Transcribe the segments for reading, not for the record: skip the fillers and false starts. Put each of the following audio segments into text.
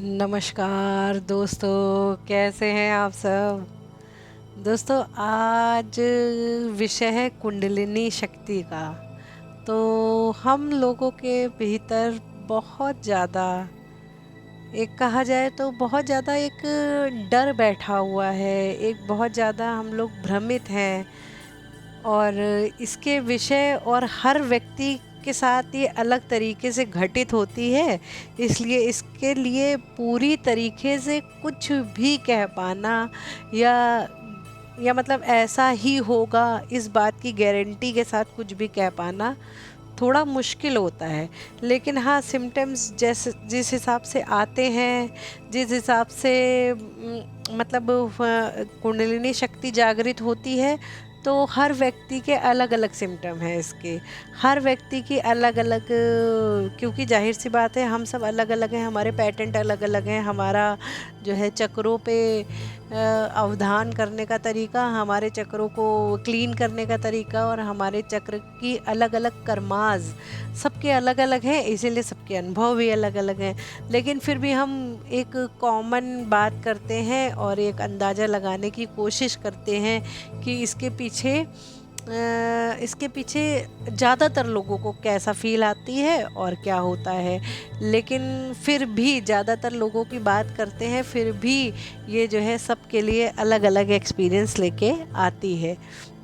नमस्कार दोस्तों, कैसे हैं आप सब। दोस्तों, आज विषय है कुंडलिनी शक्ति का। तो हम लोगों के भीतर बहुत ज़्यादा, एक कहा जाए तो बहुत ज़्यादा एक डर बैठा हुआ है, एक बहुत ज़्यादा हम लोग भ्रमित हैं। और इसके विषय और हर व्यक्ति के साथ ये अलग तरीके से घटित होती है, इसलिए इसके लिए पूरी तरीके से कुछ भी कह पाना या मतलब ऐसा ही होगा इस बात की गारंटी के साथ कुछ भी कह पाना थोड़ा मुश्किल होता है। लेकिन हाँ, सिम्टम्स जैसे जिस हिसाब से आते हैं, जिस हिसाब से मतलब कुंडलिनी शक्ति जागृत होती है, तो हर व्यक्ति के अलग अलग सिम्टम हैं इसके। हर व्यक्ति की अलग अलग, क्योंकि जाहिर सी बात है हम सब अलग अलग हैं, हमारे पैटर्न अलग अलग हैं, हमारा जो है चक्रों पे अवधान करने का तरीका, हमारे चक्रों को क्लीन करने का तरीका और हमारे चक्र की अलग अलग कर्माज सबके अलग अलग हैं, इसीलिए सबके अनुभव भी अलग अलग हैं। लेकिन फिर भी हम एक कॉमन बात करते हैं और एक अंदाज़ा लगाने की कोशिश करते हैं कि इसके पीछे ज़्यादातर लोगों को कैसा फील आती है और क्या होता है। लेकिन फिर भी ज़्यादातर लोगों की बात करते हैं, फिर भी ये जो है सबके लिए अलग अलग एक्सपीरियंस लेके आती है।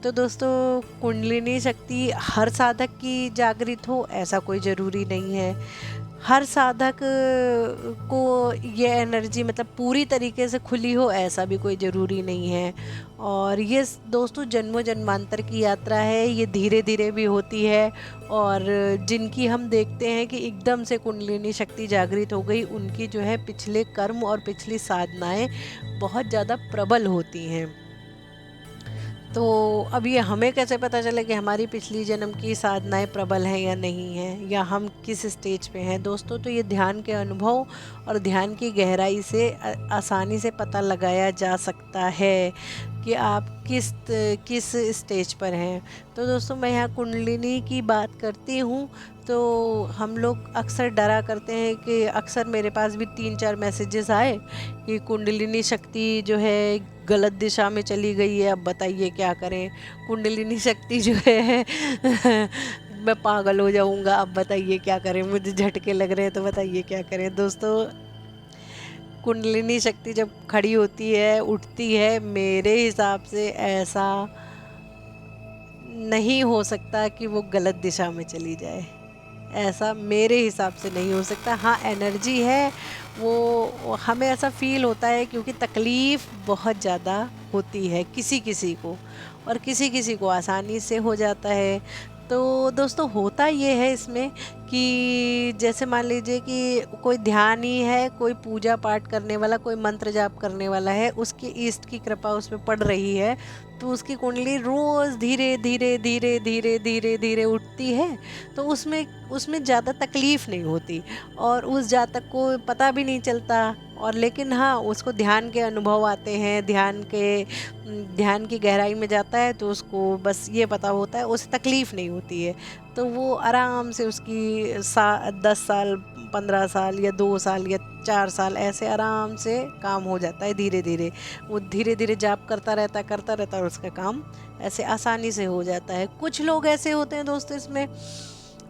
तो दोस्तों, कुंडलिनी शक्ति हर साधक की जागृत हो ऐसा कोई ज़रूरी नहीं है। हर साधक को ये एनर्जी मतलब पूरी तरीके से खुली हो ऐसा भी कोई ज़रूरी नहीं है। और ये दोस्तों जन्मों जन्मांतर की यात्रा है, ये धीरे धीरे भी होती है। और जिनकी हम देखते हैं कि एकदम से कुंडलिनी शक्ति जागृत हो गई, उनकी जो है पिछले कर्म और पिछली साधनाएं बहुत ज़्यादा प्रबल होती हैं। तो अब ये हमें कैसे पता चले कि हमारी पिछली जन्म की साधनाएं प्रबल हैं या नहीं हैं, या हम किस स्टेज पे हैं। दोस्तों, तो ये ध्यान के अनुभव और ध्यान की गहराई से आसानी से पता लगाया जा सकता है कि आप किस स्टेज पर हैं। तो दोस्तों, मैं यहाँ कुंडलिनी की बात करती हूँ। तो हम लोग अक्सर डरा करते हैं कि अक्सर मेरे पास भी 3-4 मैसेजेस आए कि कुंडलिनी शक्ति जो है गलत दिशा में चली गई है, अब बताइए क्या करें। कुंडलिनी शक्ति जो है मैं पागल हो जाऊंगा, अब बताइए क्या करें, मुझे झटके लग रहे हैं, तो बताइए क्या करें। दोस्तों, कुंडलिनी शक्ति जब खड़ी होती है, उठती है, मेरे हिसाब से ऐसा नहीं हो सकता कि वो गलत दिशा में चली जाए। ऐसा मेरे हिसाब से नहीं हो सकता। हाँ, एनर्जी है वो, हमें ऐसा फील होता है क्योंकि तकलीफ़ बहुत ज़्यादा होती है किसी किसी को, और किसी किसी को आसानी से हो जाता है। तो दोस्तों, होता ये है इसमें कि जैसे मान लीजिए कि कोई ध्यान ही है, कोई पूजा पाठ करने वाला, कोई मंत्र जाप करने वाला है, उसकी ईष्ट की कृपा उस पर पड़ रही है, तो उसकी कुंडली रोज़ धीरे धीरे धीरे धीरे धीरे धीरे उठती है। तो उसमें ज़्यादा तकलीफ़ नहीं होती और उस जातक को पता भी नहीं चलता। और लेकिन हाँ, उसको ध्यान के अनुभव आते हैं, ध्यान की गहराई में जाता है, तो उसको बस ये पता होता है, उसे तकलीफ़ नहीं होती है। तो वो आराम से उसकी 10 साल, 15 साल या 2 साल या 4 साल ऐसे आराम से काम हो जाता है धीरे धीरे। वो धीरे धीरे जाप करता रहता है और उसका काम ऐसे आसानी से हो जाता है। कुछ लोग ऐसे होते हैं दोस्तों इसमें,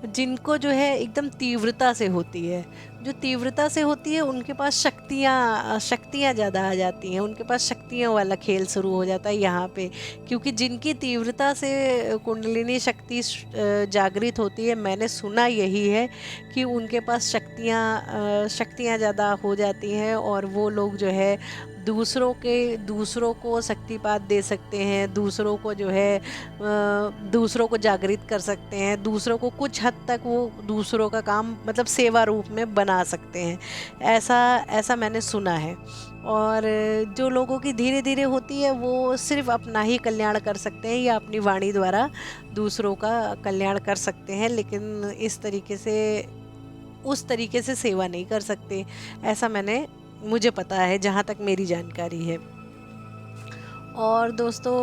जिनको जो है एकदम तीव्रता से होती है। जो तीव्रता से होती है उनके पास शक्तियाँ ज़्यादा आ जाती हैं, उनके पास शक्तियों वाला खेल शुरू हो जाता है यहाँ पे। क्योंकि जिनकी तीव्रता से कुंडलिनी शक्ति जागृत होती है, मैंने सुना यही है कि उनके पास शक्तियाँ ज़्यादा हो जाती हैं, और वो लोग जो है दूसरों को शक्तिपात दे सकते हैं, दूसरों को जो है दूसरों को जागृत कर सकते हैं, दूसरों को कुछ हद तक वो दूसरों का काम मतलब सेवा रूप में बना सकते हैं। ऐसा मैंने सुना है। और जो लोगों की धीरे धीरे होती है, वो सिर्फ अपना ही कल्याण कर सकते हैं या अपनी वाणी द्वारा दूसरों का कल्याण कर सकते हैं, लेकिन उस तरीके से सेवा नहीं कर सकते। ऐसा मुझे पता है, जहाँ तक मेरी जानकारी है। और दोस्तों,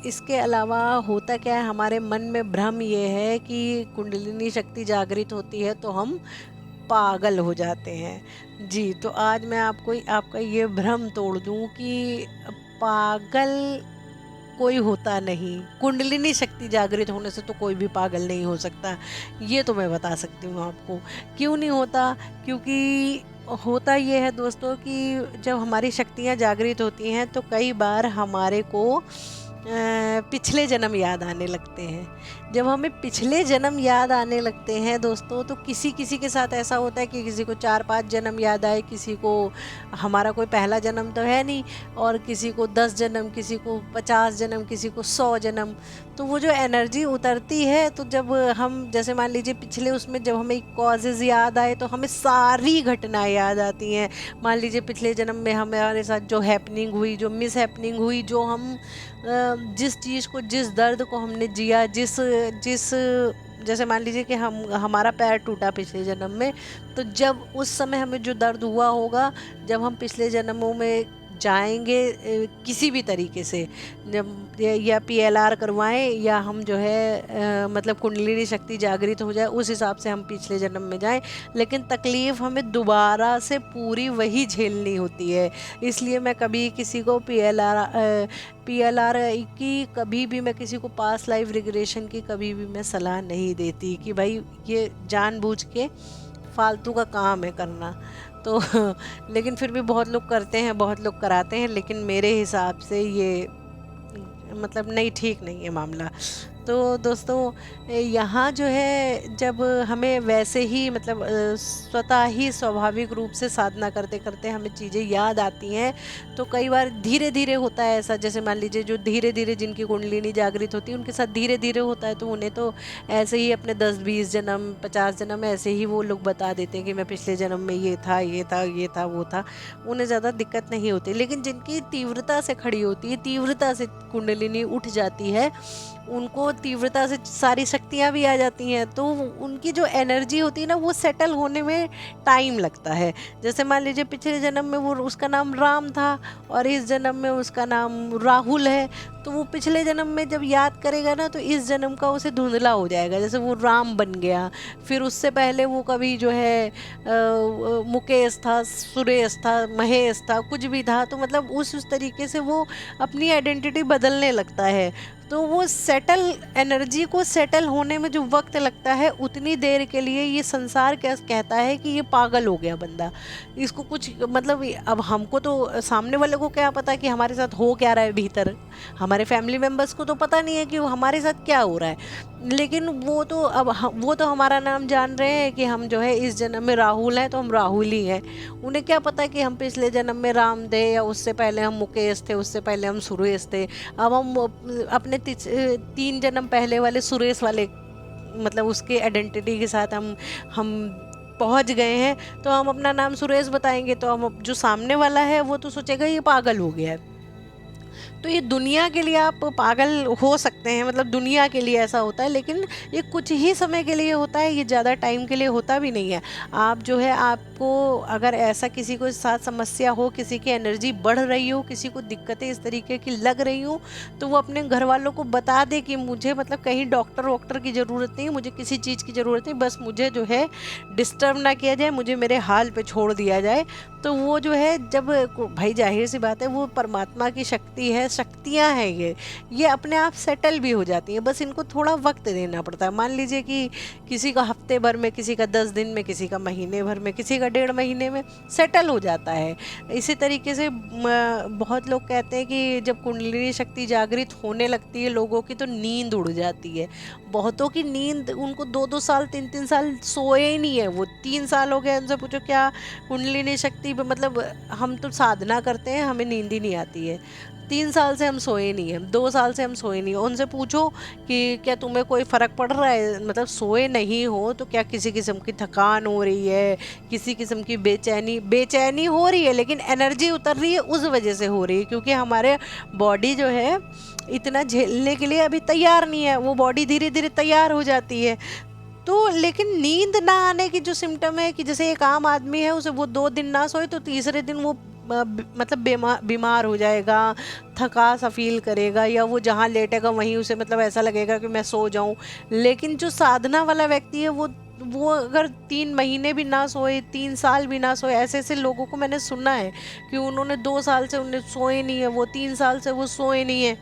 इसके अलावा होता क्या है, हमारे मन में भ्रम ये है कि कुंडलिनी शक्ति जागृत होती है तो हम पागल हो जाते हैं। जी, तो आज मैं आपको आपका ये भ्रम तोड़ दूँ कि पागल कोई होता नहीं। कुंडलिनी शक्ति जागृत होने से तो कोई भी पागल नहीं हो सकता। ये तो मैं बता सकती हूँ आपको। क्यों नहीं होता? क्योंकि होता ये है दोस्तों कि जब हमारी शक्तियाँ जागृत होती हैं तो कई बार हमारे को पिछले जन्म याद आने लगते हैं। जब हमें पिछले जन्म याद आने लगते हैं दोस्तों, तो किसी किसी के साथ ऐसा होता है कि किसी को 4-5 जन्म याद आए, किसी को हमारा कोई पहला जन्म तो है नहीं, और किसी को 10 जन्म, किसी को 50 जन्म, किसी को 100 जन्म। तो वो जो एनर्जी उतरती है, तो जब हम जैसे मान लीजिए पिछले उसमें जब हमें कॉजेज़ याद आए तो हमें सारी घटनाएँ याद आती हैं। मान लीजिए पिछले जन्म में हमारे साथ जो हैपनिंग हुई, जो मिसहैपनिंग हुई, जो हम जिस चीज़ को, जिस दर्द को हमने जिया, जिस जिस जैसे मान लीजिए कि हमारा पैर टूटा पिछले जन्म में, तो जब उस समय हमें जो दर्द हुआ होगा, जब हम पिछले जन्मों में जाएंगे किसी भी तरीके से, जब या पीएलआर करवाएं या हम जो है मतलब कुंडलिनी शक्ति जागृत हो जाए, उस हिसाब से हम पिछले जन्म में जाएं, लेकिन तकलीफ़ हमें दोबारा से पूरी वही झेलनी होती है। इसलिए मैं कभी किसी को पीएलआर की, कभी भी मैं किसी को पास्ट लाइफ रिग्रेशन की कभी भी मैं सलाह नहीं देती कि भाई ये जानबूझ के फालतू का काम है करना। तो लेकिन फिर भी बहुत लोग करते हैं, बहुत लोग कराते हैं, लेकिन मेरे हिसाब से ये मतलब नहीं, ठीक नहीं है मामला। तो दोस्तों यहाँ जो है, जब हमें वैसे ही मतलब स्वतः ही स्वाभाविक रूप से साधना करते करते हमें चीज़ें याद आती हैं, तो कई बार धीरे धीरे होता है ऐसा। जैसे मान लीजिए जो धीरे धीरे जिनकी कुंडलिनी जागृत होती है, उनके साथ धीरे धीरे होता है, तो उन्हें तो ऐसे ही अपने 10-20 जन्म, 50 जन्म ऐसे ही वो लोग बता देते हैं कि मैं पिछले जन्म में ये था, ये था, ये था, वो था। उन्हें ज़्यादा दिक्कत नहीं होती। लेकिन जिनकी तीव्रता से खड़ी होती है, तीव्रता से कुंडलिनी उठ जाती है, उनको तीव्रता से सारी शक्तियाँ भी आ जाती हैं, तो उनकी जो एनर्जी होती है ना, वो सेटल होने में टाइम लगता है। जैसे मान लीजिए पिछले जन्म में वो उसका नाम राम था और इस जन्म में उसका नाम राहुल है, तो वो पिछले जन्म में जब याद करेगा ना, तो इस जन्म का उसे धुंधला हो जाएगा। जैसे वो राम बन गया, फिर उससे पहले वो कभी जो है मुकेश था, सुरेश था, महेश था, कुछ भी था, तो मतलब उस तरीके से वो अपनी आइडेंटिटी बदलने लगता है। तो वो सेटल, एनर्जी को सेटल होने में जो वक्त लगता है, उतनी देर के लिए ये संसार क्या कहता है कि ये पागल हो गया बंदा, इसको कुछ मतलब। अब हमको तो, सामने वाले को क्या पता कि हमारे साथ हो क्या रहा है भीतर, हमारे फैमिली मेम्बर्स को तो पता नहीं है कि हमारे साथ क्या हो रहा है। लेकिन वो तो अब वो तो हमारा नाम जान रहे हैं कि हम जो है इस जन्म में राहुल हैं, तो हम राहुल ही हैं। उन्हें क्या पता कि हम पिछले जन्म में राम थे, या उससे पहले हम मुकेश थे, उससे पहले हम सुरेश थे। अब हम अपने 3 जन्म पहले वाले सुरेश वाले मतलब उसके आइडेंटिटी के साथ हम पहुंच गए हैं, तो हम अपना नाम सुरेश बताएंगे, तो हम जो सामने वाला है वो तो सोचेगा ये पागल हो गया है। तो ये दुनिया के लिए आप पागल हो सकते हैं, मतलब दुनिया के लिए ऐसा होता है, लेकिन ये कुछ ही समय के लिए होता है, ये ज़्यादा टाइम के लिए होता भी नहीं है। आप जो है, आपको अगर ऐसा किसी को साथ समस्या हो, किसी की एनर्जी बढ़ रही हो, किसी को दिक्कतें इस तरीके की लग रही हो, तो वो अपने घर वालों को बता दे कि मुझे मतलब कहीं डॉक्टर वॉक्टर की ज़रूरत नहीं, मुझे किसी चीज़ की ज़रूरत नहीं, बस मुझे जो है डिस्टर्ब ना किया जाए, मुझे मेरे हाल पे छोड़ दिया जाए। तो वो जो है, जब भाई जाहिर सी बात है, वो परमात्मा की शक्ति है, शक्तियाँ हैं ये अपने आप सेटल भी हो जाती हैं, बस इनको थोड़ा वक्त देना पड़ता है। मान लीजिए कि किसी का हफ्ते भर में, किसी का 10 दिन में, किसी का महीने भर में, किसी का 1.5 महीने में सेटल हो जाता है। इसी तरीके से बहुत लोग कहते हैं कि जब कुंडलिनी शक्ति जागृत होने लगती है लोगों की, तो नींद उड़ जाती है। बहुतों की नींद, उनको 2-2 साल, 3-3 साल सोए ही नहीं है। वो 3 साल हो गए, उनसे पूछो क्या कुंडलिनी शक्ति, मतलब हम तो साधना करते हैं, हमें नींद ही नहीं आती है। 3 साल से हम सोए नहीं हैं, 2 साल से हम सोए नहीं। उनसे पूछो कि क्या तुम्हें कोई फ़र्क पड़ रहा है, मतलब सोए नहीं हो तो क्या किसी किस्म की थकान हो रही है, किसी किस्म की बेचैनी हो रही है, लेकिन एनर्जी उतर रही है, उस वजह से हो रही है, क्योंकि हमारे बॉडी जो है इतना झेलने के लिए अभी तैयार नहीं है। वो बॉडी धीरे धीरे तैयार हो जाती है। तो लेकिन नींद ना आने की जो सिम्टम है, कि जैसे एक आम आदमी है, उसे वो 2 दिन ना सोए तो तीसरे दिन वो मतलब बीमार हो जाएगा, थका सा फील करेगा, या वो जहाँ लेटेगा वहीं उसे मतलब ऐसा लगेगा कि मैं सो जाऊं। लेकिन जो साधना वाला व्यक्ति है, वो वो अगर 3 महीने भी ना सोए, 3 साल भी ना सोए, ऐसे ऐसे लोगों को मैंने सुना है कि उन्होंने 2 साल से उन्हें सोए नहीं है, वो 3 साल से वो सोए नहीं है,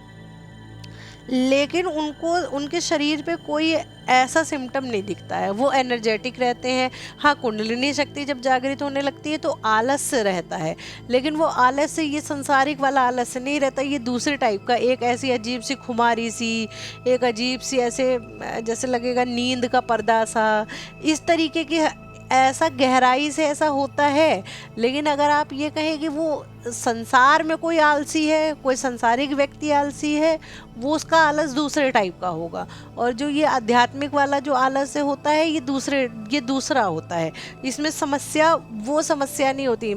लेकिन उनको उनके शरीर पे कोई ऐसा सिम्टम नहीं दिखता है, वो एनर्जेटिक रहते हैं। हाँ, कुंडलिनी शक्ति जब जागृत होने लगती है तो आलस रहता है, लेकिन वो आलस से ये संसारिक वाला आलस नहीं रहता, ये दूसरे टाइप का, एक ऐसी अजीब सी खुमारी सी, एक अजीब सी ऐसे जैसे लगेगा नींद का पर्दा सा, इस तरीके की ऐसा गहराई से ऐसा होता है। लेकिन अगर आप ये कहें कि वो संसार में कोई आलसी है, कोई संसारिक व्यक्ति आलसी है, वो उसका आलस दूसरे टाइप का होगा, और जो ये आध्यात्मिक वाला जो आलस होता है ये दूसरा होता है। इसमें समस्या वो समस्या नहीं होती,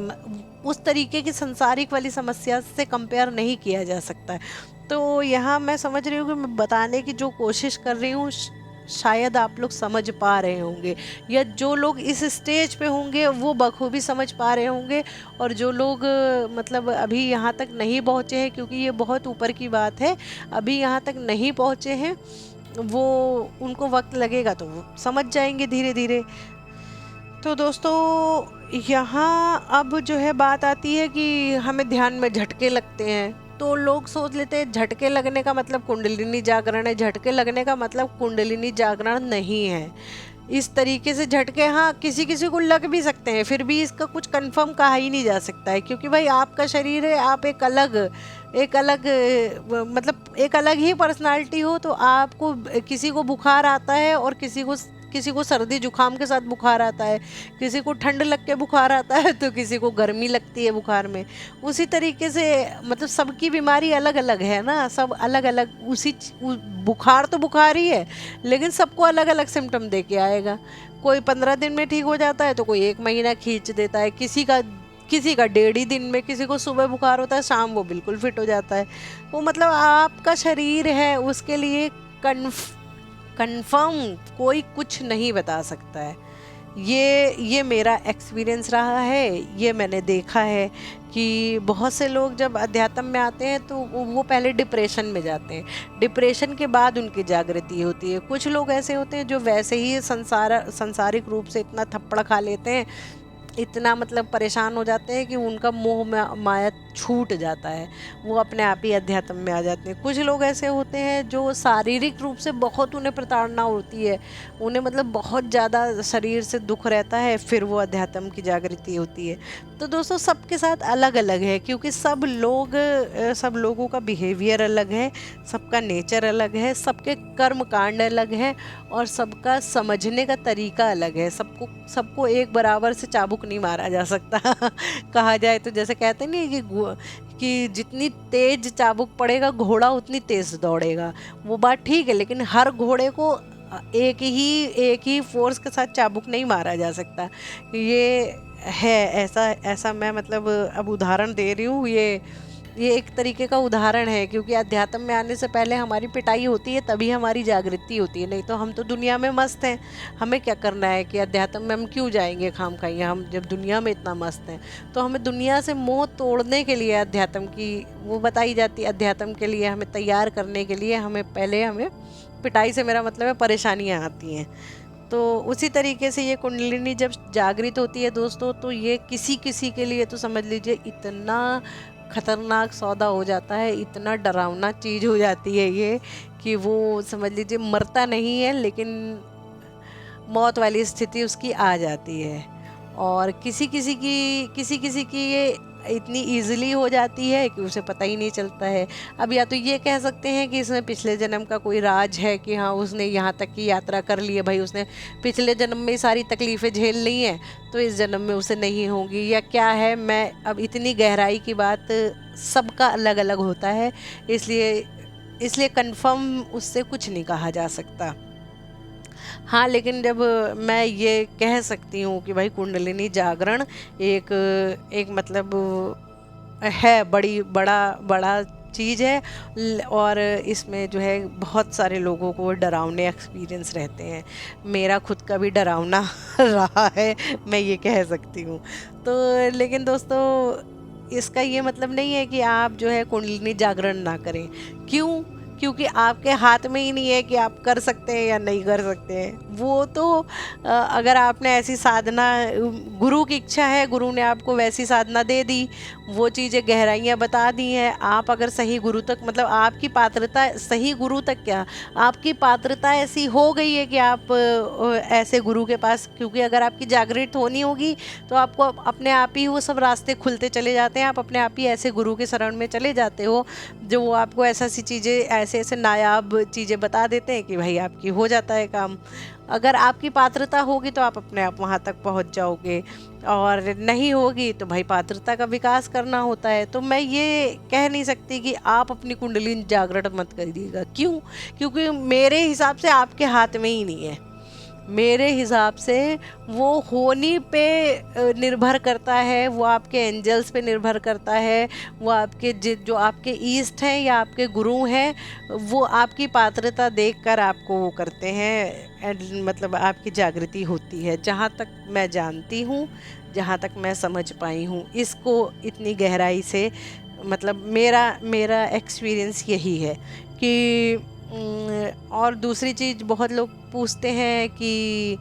उस तरीके की संसारिक वाली समस्या से कंपेयर नहीं किया जा सकता है। तो यहाँ मैं समझ रही हूँ कि मैं बताने की जो कोशिश कर रही हूँ शायद आप लोग समझ पा रहे होंगे, या जो लोग इस स्टेज पे होंगे वो बखूबी समझ पा रहे होंगे, और जो लोग मतलब अभी यहाँ तक नहीं पहुँचे हैं, क्योंकि ये बहुत ऊपर की बात है, अभी यहाँ तक नहीं पहुँचे हैं, वो उनको वक्त लगेगा तो वो समझ जाएंगे धीरे धीरे। तो दोस्तों यहाँ अब जो है बात आती है कि हमें ध्यान में झटके लगते हैं, तो लोग सोच लेते हैं झटके लगने का मतलब कुंडलिनी जागरण है, झटके लगने का मतलब कुंडलिनी जागरण नहीं है। इस तरीके से झटके हाँ किसी किसी को लग भी सकते हैं, फिर भी इसका कुछ कंफर्म कहा ही नहीं जा सकता है, क्योंकि भाई आपका शरीर है, आप मतलब एक अलग ही पर्सनालिटी हो, तो आपको किसी को बुखार आता है और किसी को सर्दी जुकाम के साथ बुखार आता है, किसी को ठंड लग के बुखार आता है, तो किसी को गर्मी लगती है बुखार में। उसी तरीके से मतलब सबकी बीमारी अलग अलग है ना, सब अलग अलग बुखार तो बुखार ही है, लेकिन सबको अलग अलग सिम्टम दे के आएगा। कोई 15 दिन में ठीक हो जाता है, तो कोई 1 महीना खींच देता है, किसी का 1.5 ही दिन में, किसी को सुबह बुखार होता है, शाम वो बिल्कुल फिट हो जाता है। वो मतलब आपका शरीर है, उसके लिए कंफर्म कोई कुछ नहीं बता सकता है। ये मेरा एक्सपीरियंस रहा है, ये मैंने देखा है कि बहुत से लोग जब अध्यात्म में आते हैं तो वो पहले डिप्रेशन में जाते हैं, डिप्रेशन के बाद उनकी जागृति होती है। कुछ लोग ऐसे होते हैं जो वैसे ही संसारिक रूप से इतना थप्पड़ खा लेते हैं, इतना मतलब परेशान हो जाते हैं कि उनका मोह माया छूट जाता है, वो अपने आप ही अध्यात्म में आ जाते हैं। कुछ लोग ऐसे होते हैं जो शारीरिक रूप से बहुत उन्हें प्रताड़ना होती है, उन्हें मतलब बहुत ज़्यादा शरीर से दुख रहता है, फिर वो अध्यात्म की जागृति होती है। तो दोस्तों सबके साथ अलग अलग है, क्योंकि सब लोगों का बिहेवियर अलग है, सबका नेचर अलग है, सबके कर्म कांड अलग है, और सबका समझने का तरीका अलग है। सबको एक बराबर से चाबुक नहीं मारा जा सकता कहा जाए तो, जैसे कहते नहीं कि जितनी तेज चाबुक पड़ेगा घोड़ा उतनी तेज दौड़ेगा, वो बात ठीक है, लेकिन हर घोड़े को एक ही फोर्स के साथ चाबुक नहीं मारा जा सकता। ये है ऐसा मैं मतलब अब उदाहरण दे रही हूँ, ये एक तरीके का उदाहरण है, क्योंकि अध्यात्म में आने से पहले हमारी पिटाई होती है, तभी हमारी जागृति होती है, नहीं तो हम तो दुनिया में मस्त हैं। हमें क्या करना है कि अध्यात्म में हम क्यों जाएंगे खाम खाइए, हम जब दुनिया में इतना मस्त हैं। तो हमें दुनिया से मोह तोड़ने के लिए अध्यात्म की वो बताई जाती है, अध्यात्म के लिए हमें तैयार करने के लिए हमें पिटाई से मेरा मतलब है परेशानियाँ आती हैं। तो उसी तरीके से ये कुंडलिनी जब जागृत होती है दोस्तों, तो ये किसी किसी के लिए तो समझ लीजिए इतना खतरनाक सौदा हो जाता है, इतना डरावना चीज़ हो जाती है ये, कि वो समझ लीजिए मरता नहीं है, लेकिन मौत वाली स्थिति उसकी आ जाती है। और किसी किसी की ये इतनी इजीली हो जाती है कि उसे पता ही नहीं चलता है। अब या तो ये कह सकते हैं कि इसमें पिछले जन्म का कोई राज है, कि हाँ उसने यहाँ तक की यात्रा कर ली है, भाई उसने पिछले जन्म में सारी तकलीफ़ें झेल ली हैं, तो इस जन्म में उसे नहीं होंगी, या क्या है। मैं अब इतनी गहराई की बात सबका अलग अलग होता है, इसलिए कंफर्म उससे कुछ नहीं कहा जा सकता। हाँ, लेकिन जब मैं ये कह सकती हूँ कि भाई कुंडलिनी जागरण एक मतलब है बड़ा चीज़ है, और इसमें जो है बहुत सारे लोगों को डरावने एक्सपीरियंस रहते हैं। मेरा खुद का भी डरावना रहा है, मैं ये कह सकती हूँ। तो लेकिन दोस्तों इसका ये मतलब नहीं है कि आप जो है कुंडलिनी जागरण ना करें। क्यों? क्योंकि आपके हाथ में ही नहीं है कि आप कर सकते हैं या नहीं कर सकते हैं। वो तो अगर आपने ऐसी साधना, गुरु की इच्छा है, गुरु ने आपको वैसी साधना दे दी, वो चीज़ें गहराइयाँ बता दी हैं, आप अगर सही गुरु तक, मतलब आपकी पात्रता सही गुरु तक क्या, आपकी पात्रता ऐसी हो गई है कि आप ऐसे गुरु के पास, क्योंकि अगर आपकी जागृत होनी होगी तो आपको अपने आप ही वो सब रास्ते खुलते चले जाते हैं, आप अपने आप ही ऐसे गुरु के शरण में चले जाते हो जो वो आपको ऐसा सी चीज़ें, ऐसे ऐसे नायाब चीज़ें बता देते हैं कि भाई आपकी हो जाता है काम। अगर आपकी पात्रता होगी तो आप अपने आप वहाँ तक पहुँच जाओगे, और नहीं होगी तो भाई पात्रता का विकास करना होता है। तो मैं ये कह नहीं सकती कि आप अपनी कुंडली जागृत मत करिएगा। क्यों? क्योंकि मेरे हिसाब से आपके हाथ में ही नहीं है। मेरे हिसाब से वो होनी पे निर्भर करता है, वो आपके एंजल्स पे निर्भर करता है, वो आपके जो आपके ईस्ट हैं या आपके गुरु हैं, वो आपकी पात्रता देखकर आपको वो करते हैं, मतलब आपकी जागृति होती है। जहाँ तक मैं जानती हूँ, जहाँ तक मैं समझ पाई हूँ इसको इतनी गहराई से, मतलब मेरा एक्सपीरियंस यही है कि और दूसरी चीज़ बहुत लोग पूछते हैं कि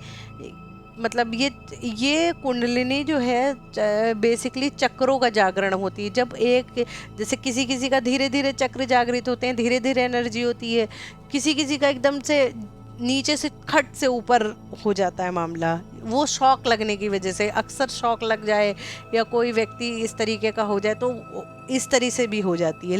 मतलब ये कुंडलिनी जो है बेसिकली चक्रों का जागरण होती है। जब एक, जैसे किसी किसी का धीरे धीरे चक्र जागृत होते हैं, धीरे धीरे एनर्जी होती है, किसी किसी का एकदम से नीचे से खट से ऊपर हो जाता है मामला। वो शॉक लगने की वजह से, अक्सर शॉक लग जाए या कोई व्यक्ति इस तरीके का हो जाए तो इस तरह से भी हो जाती है।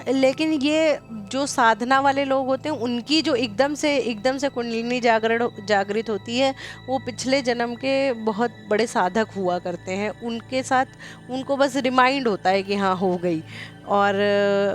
लेकिन ये जो साधना वाले लोग होते हैं उनकी जो एकदम से कुंडलिनी जागृत होती है, वो पिछले जन्म के बहुत बड़े साधक हुआ करते हैं। उनके साथ उनको बस रिमाइंड होता है कि हाँ हो गई। और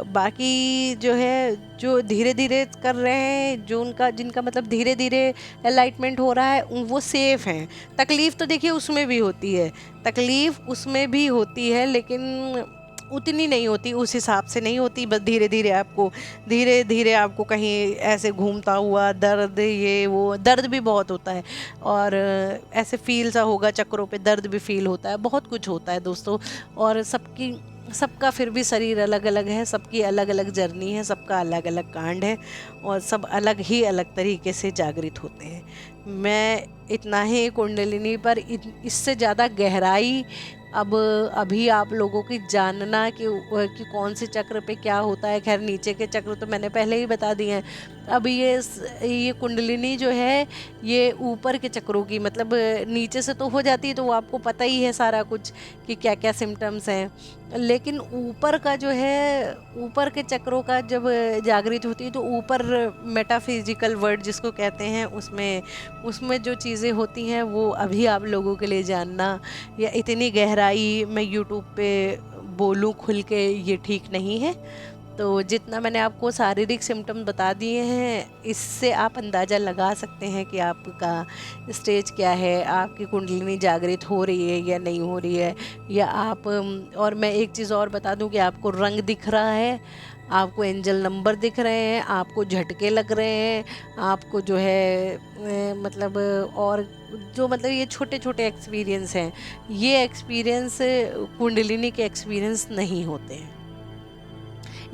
बाकी जो है, जो धीरे धीरे कर रहे हैं, जो जिनका मतलब धीरे धीरे एनलाइटमेंट हो रहा है, वो सेफ हैं। तकलीफ़ तो देखिए उसमें भी होती है, तकलीफ़ उसमें भी होती है, लेकिन उतनी नहीं होती, उस हिसाब से नहीं होती। बस धीरे धीरे आपको कहीं ऐसे घूमता हुआ दर्द, ये वो दर्द भी बहुत होता है, और ऐसे फील सा होगा, चक्रों पे दर्द भी फील होता है, बहुत कुछ होता है दोस्तों। और सबका फिर भी शरीर अलग अलग है, सबकी अलग अलग जर्नी है, सबका अलग अलग कांड है, और सब अलग तरीके से जागृत होते हैं। मैं इतना ही कुंडलिनी पर इससे ज़्यादा गहराई अब अभी आप लोगों की जानना कि कौन से चक्र पे क्या होता है। खैर नीचे के चक्र तो मैंने पहले ही बता दिए हैं। अब ये कुंडलिनी जो है ये ऊपर के चक्रों की, मतलब नीचे से तो हो जाती है तो वो आपको पता ही है सारा कुछ कि क्या क्या सिम्टम्स हैं, लेकिन ऊपर का जो है, ऊपर के चक्रों का जब जागृत होती है तो ऊपर मेटाफिजिकल वर्ल्ड जिसको कहते हैं, उसमें जो चीज़ें होती हैं वो अभी आप लोगों के लिए जानना, या इतनी गहराई मैं यूट्यूब पे बोलूं खुल के, ये ठीक नहीं है। तो जितना मैंने आपको शारीरिक सिम्टम बता दिए हैं, इससे आप अंदाज़ा लगा सकते हैं कि आपका स्टेज क्या है, आपकी कुंडलिनी जागृत हो रही है या नहीं हो रही है, या आप और मैं एक चीज़ और बता दूं कि आपको रंग दिख रहा है, आपको एंजल नंबर दिख रहे हैं, आपको झटके लग रहे हैं, आपको जो है मतलब और जो मतलब ये छोटे छोटे एक्सपीरियंस हैं, ये एक्सपीरियंस कुंडलिनी के एक्सपीरियंस नहीं होते हैं।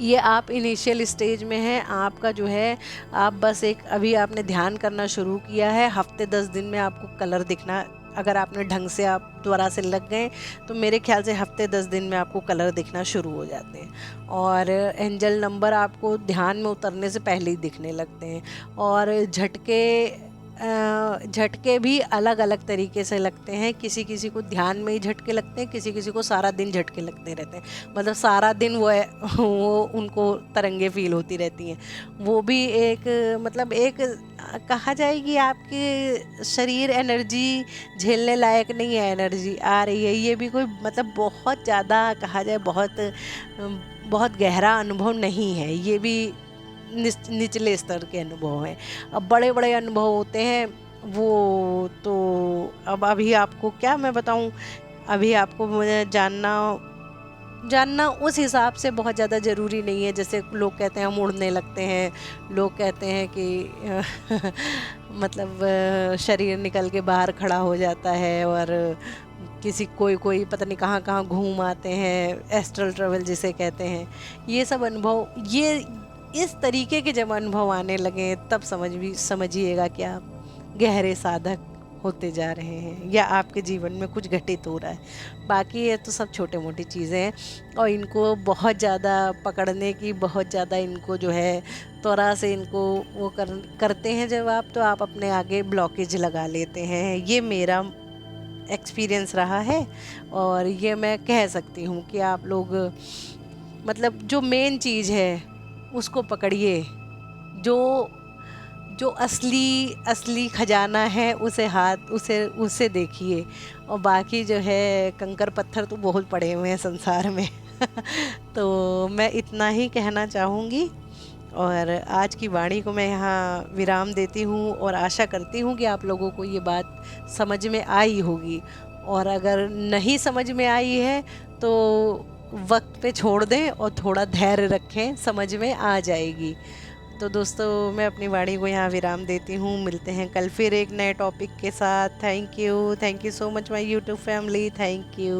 ये आप इनिशियल स्टेज में हैं, आपका जो है, आप बस एक अभी आपने ध्यान करना शुरू किया है, हफ्ते 10 दिन में आपको कलर दिखना, अगर आपने ढंग से आप दोबारा से लग गए तो मेरे ख्याल से हफ्ते 10 दिन में आपको कलर दिखना शुरू हो जाते हैं। और एंजल नंबर आपको ध्यान में उतरने से पहले ही दिखने लगते हैं। और झटके भी अलग अलग तरीके से लगते हैं, किसी किसी को ध्यान में ही झटके लगते हैं, किसी किसी को सारा दिन झटके लगते रहते हैं, मतलब सारा दिन वो उनको तरंगे फील होती रहती हैं। वो भी एक मतलब एक कहा जाए कि आपके शरीर एनर्जी झेलने लायक नहीं है, एनर्जी आ रही है, ये भी कोई मतलब बहुत ज़्यादा कहा जाए बहुत गहरा अनुभव नहीं है, ये भी निचले स्तर के अनुभव हैं। अब बड़े बड़े अनुभव होते हैं वो तो, अब अभी आपको क्या मैं बताऊं, अभी आपको मुझे जानना उस हिसाब से बहुत ज़्यादा ज़रूरी नहीं है। जैसे लोग कहते हैं हम उड़ने लगते हैं, लोग कहते हैं कि मतलब शरीर निकल के बाहर खड़ा हो जाता है, और किसी कोई कोई पता नहीं कहाँ कहाँ घूम आते हैं, एस्ट्रल ट्रैवल जिसे कहते हैं। ये सब अनुभव, ये इस तरीके के जब अनुभव आने लगे तब समझिएगा कि आप गहरे साधक होते जा रहे हैं या आपके जीवन में कुछ घटित हो रहा है। बाकी ये तो सब छोटे मोटी चीज़ें हैं, और इनको बहुत ज़्यादा पकड़ने की, बहुत ज़्यादा इनको जो है त्वरा से इनको वो करते हैं जब आप, तो आप अपने आगे ब्लॉकेज लगा लेते हैं। ये मेरा एक्सपीरियंस रहा है, और ये मैं कह सकती हूँ कि आप लोग मतलब जो मेन चीज़ है उसको पकड़िए, जो जो असली असली खजाना है उसे उसे उसे देखिए, और बाकी जो है कंकर पत्थर तो बहुत पड़े हुए हैं संसार में। तो मैं इतना ही कहना चाहूँगी, और आज की वाणी को मैं यहाँ विराम देती हूँ, और आशा करती हूँ कि आप लोगों को ये बात समझ में आई होगी, और अगर नहीं समझ में आई है तो वक्त पे छोड़ दें और थोड़ा धैर्य रखें, समझ में आ जाएगी। तो दोस्तों, मैं अपनी वाणी को यहाँ विराम देती हूँ। मिलते हैं कल फिर एक नए टॉपिक के साथ। Thank you so much my YouTube family. Thank you.